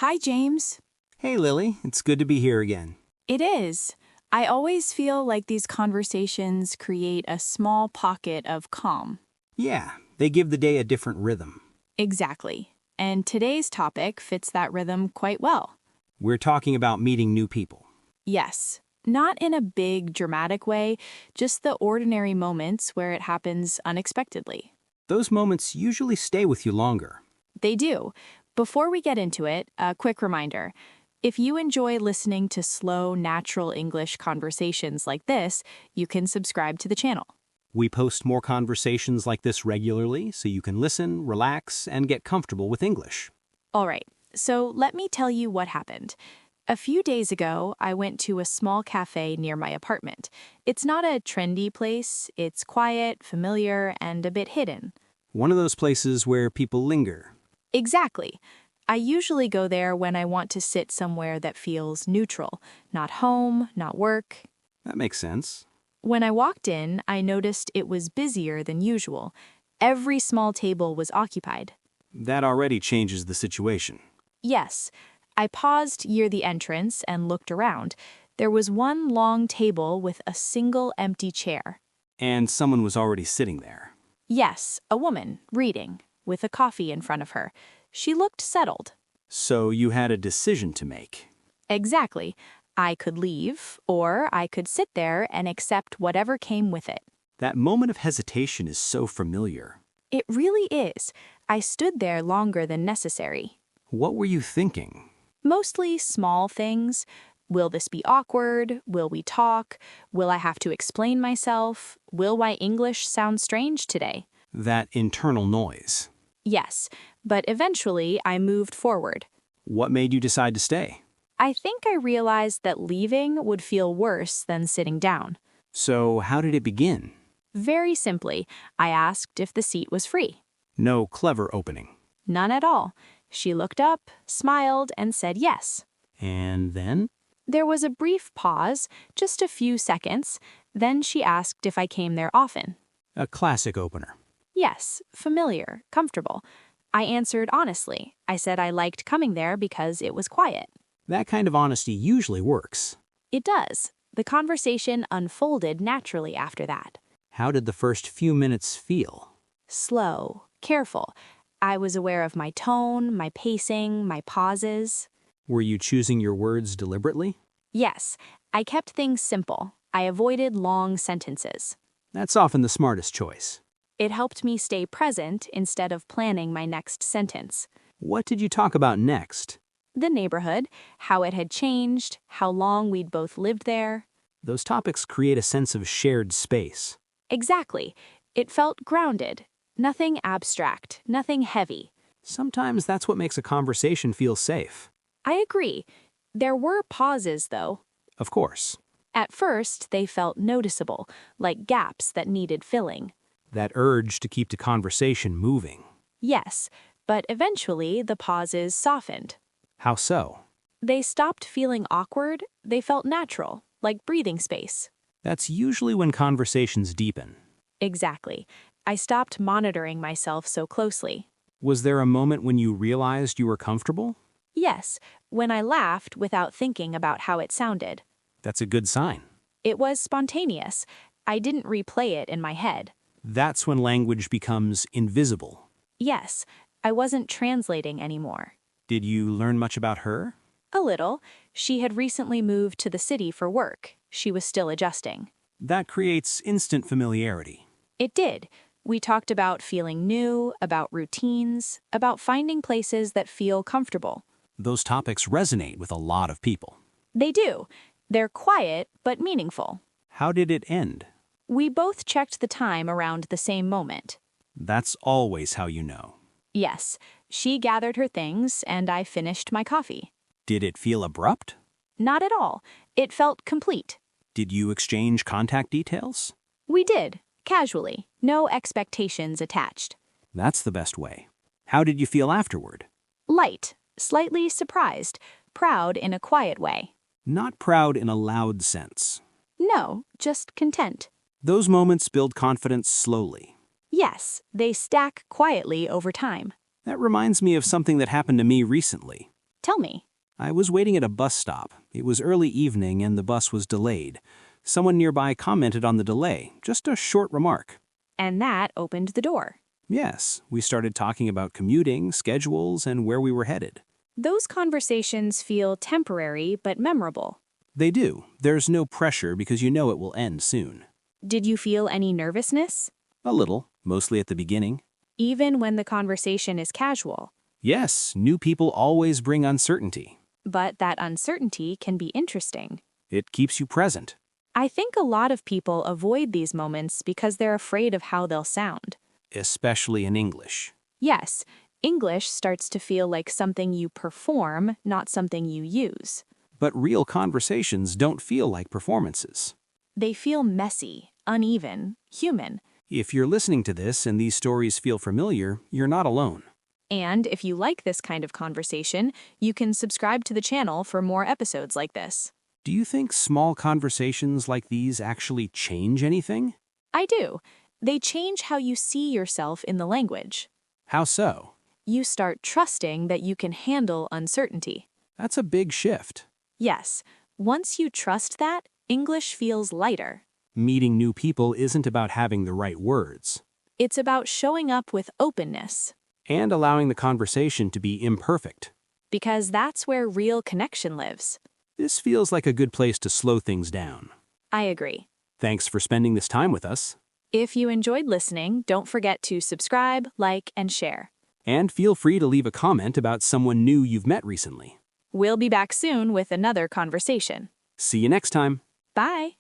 Hi, James. Hey, Lily. It's good to be here again. It is. I always feel like these conversations create a small pocket of calm. Yeah, they give the day a different rhythm. Exactly. And today's topic fits that rhythm quite well. We're talking about meeting new people. Yes, not in a big, dramatic way, just the ordinary moments where it happens unexpectedly. Those moments usually stay with you longer. They do. Before we get into it, a quick reminder. If you enjoy listening to slow, natural English conversations like this, you can subscribe to the channel. We post more conversations like this regularly so you can listen, relax, and get comfortable with English. All right, so let me tell you what happened. A few days ago, I went to a small cafe near my apartment. It's not a trendy place, it's quiet, familiar, and a bit hidden. One of those places where people linger. Exactly. I usually go there when I want to sit somewhere that feels neutral, not home, not work. That makes sense. When I walked in, I noticed it was busier than usual. Every small table was occupied. That already changes the situation. Yes, I paused near the entrance and looked around. There was one long table with a single empty chair. And someone was already sitting there. Yes, a woman, reading, with a coffee in front of her. She looked settled. So you had a decision to make. Exactly. I could leave, or I could sit there and accept whatever came with it. That moment of hesitation is so familiar. It really is. I stood there longer than necessary. What were you thinking? Mostly small things. Will this be awkward? Will we talk? Will I have to explain myself? Will my English sound strange today? That internal noise. Yes, but eventually I moved forward. What made you decide to stay? I think I realized that leaving would feel worse than sitting down. So how did it begin? Very simply, I asked if the seat was free. No clever opening. None at all. She looked up, smiled, and said yes. And then? There was a brief pause, just a few seconds. Then she asked if I came there often. A classic opener. Yes, familiar, comfortable. I answered honestly. I said I liked coming there because it was quiet. That kind of honesty usually works. It does. The conversation unfolded naturally after that. How did the first few minutes feel? Slow, careful. I was aware of my tone, my pacing, my pauses. Were you choosing your words deliberately? Yes, I kept things simple. I avoided long sentences. That's often the smartest choice. It helped me stay present instead of planning my next sentence. What did you talk about next? The neighborhood, how it had changed, how long we'd both lived there. Those topics create a sense of shared space. Exactly. It felt grounded. Nothing abstract, nothing heavy. Sometimes that's what makes a conversation feel safe. I agree. There were pauses, though. Of course. At first, they felt noticeable, like gaps that needed filling. That urge to keep the conversation moving. Yes, but eventually the pauses softened. How so? They stopped feeling awkward, they felt natural, like breathing space. That's usually when conversations deepen. Exactly. I stopped monitoring myself so closely. Was there a moment when you realized you were comfortable? Yes, when I laughed without thinking about how it sounded. That's a good sign. It was spontaneous. I didn't replay it in my head. That's when language becomes invisible. Yes, I wasn't translating anymore. Did you learn much about her? A little. She had recently moved to the city for work. She was still adjusting. That creates instant familiarity. It did. We talked about feeling new, about routines, about finding places that feel comfortable. Those topics resonate with a lot of people. They do. They're quiet, but meaningful. How did it end? We both checked the time around the same moment. That's always how you know. Yes, she gathered her things, and I finished my coffee. Did it feel abrupt? Not at all. It felt complete. Did you exchange contact details? We did, casually, no expectations attached. That's the best way. How did you feel afterward? Light, slightly surprised, proud in a quiet way. Not proud in a loud sense. No, just content. Those moments build confidence slowly. Yes, they stack quietly over time. That reminds me of something that happened to me recently. Tell me. I was waiting at a bus stop. It was early evening and the bus was delayed. Someone nearby commented on the delay, just a short remark. And that opened the door. Yes, we started talking about commuting, schedules, and where we were headed. Those conversations feel temporary but memorable. They do. There's no pressure because you know it will end soon. Did you feel any nervousness? A little, mostly at the beginning. Even when the conversation is casual. Yes, new people always bring uncertainty. But that uncertainty can be interesting. It keeps you present. I think a lot of people avoid these moments because they're afraid of how they'll sound. Especially in English. Yes, English starts to feel like something you perform, not something you use. But real conversations don't feel like performances. They feel messy, uneven, human. If you're listening to this and these stories feel familiar, you're not alone. And if you like this kind of conversation, you can subscribe to the channel for more episodes like this. Do you think small conversations like these actually change anything? I do. They change how you see yourself in the language. How so? You start trusting that you can handle uncertainty. That's a big shift. Yes, once you trust that, English feels lighter. Meeting new people isn't about having the right words. It's about showing up with openness. And allowing the conversation to be imperfect. Because that's where real connection lives. This feels like a good place to slow things down. I agree. Thanks for spending this time with us. If you enjoyed listening, don't forget to subscribe, like, and share. And feel free to leave a comment about someone new you've met recently. We'll be back soon with another conversation. See you next time. Bye.